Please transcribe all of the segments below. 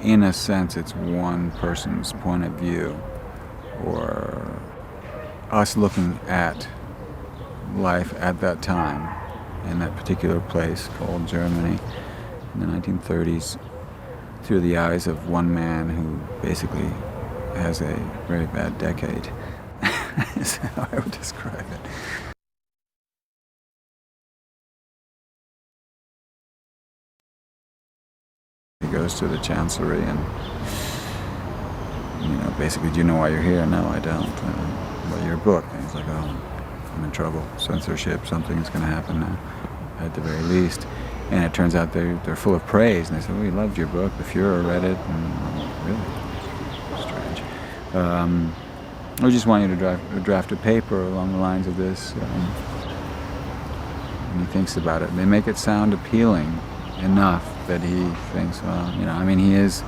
in a sense, it's one person's point of view, or us looking at life at that time in that particular place called Germany in the 1930s through the eyes of one man who basically has a very bad decade. Is how I would describe it. He goes to the chancery and, basically, do you know why you're here? No, I don't. Well, your book. And he's like, oh, I'm in trouble. Censorship, something's going to happen now, at the very least. And it turns out they're full of praise. And they say, we loved your book. The Fuhrer read it. And, really? Strange. We just want you to draft a paper along the lines of this. And he thinks about it. They make it sound appealing enough that he thinks, he is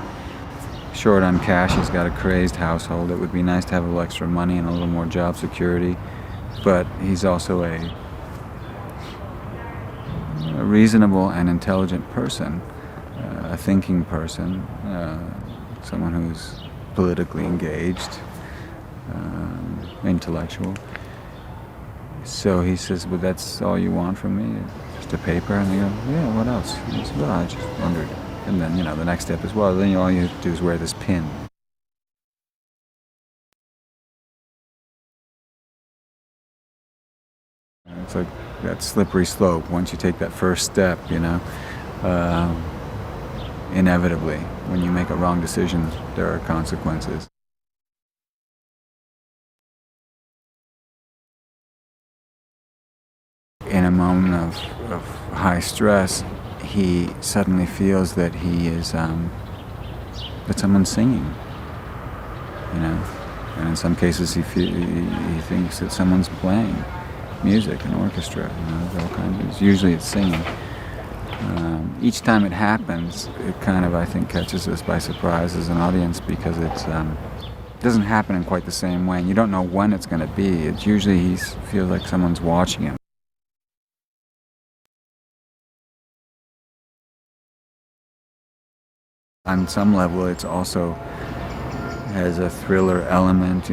short on cash. He's got a crazed household. It would be nice to have a little extra money and a little more job security. But he's also a reasonable and intelligent person, a thinking person, someone who's politically engaged, intellectual. So he says, well, that's all you want from me? Just a paper? And they go, yeah, what else? And he says, well, I just wondered. And then, the next step is, well, then all you have to do is wear this pin. It's like that slippery slope. Once you take that first step, inevitably, when you make a wrong decision, there are consequences. In a moment of high stress, he suddenly feels that he is, that someone's singing, And in some cases he thinks that someone's playing music, an orchestra, all kinds of, usually it's singing. Each time it happens, it kind of, I think, catches us by surprise as an audience because it doesn't happen in quite the same way, and you don't know when it's going to be. It's usually he feels like someone's watching him. On some level, it's also has a thriller element,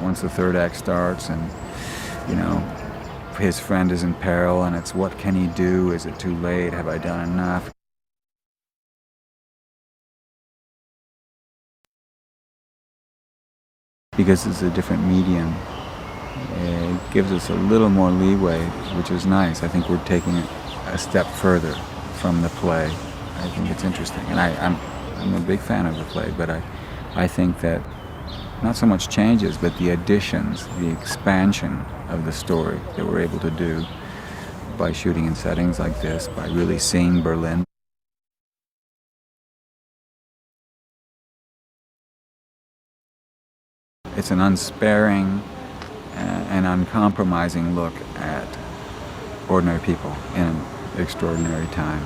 once the third act starts and, his friend is in peril and it's what can he do? Is it too late? Have I done enough? Because it's a different medium, it gives us a little more leeway, which is nice. I think we're taking it a step further from the play. I think it's interesting, and I'm a big fan of the play, but I think that not so much changes, but the additions, the expansion of the story that we're able to do by shooting in settings like this, by really seeing Berlin. It's an unsparing and uncompromising look at ordinary people in an extraordinary time.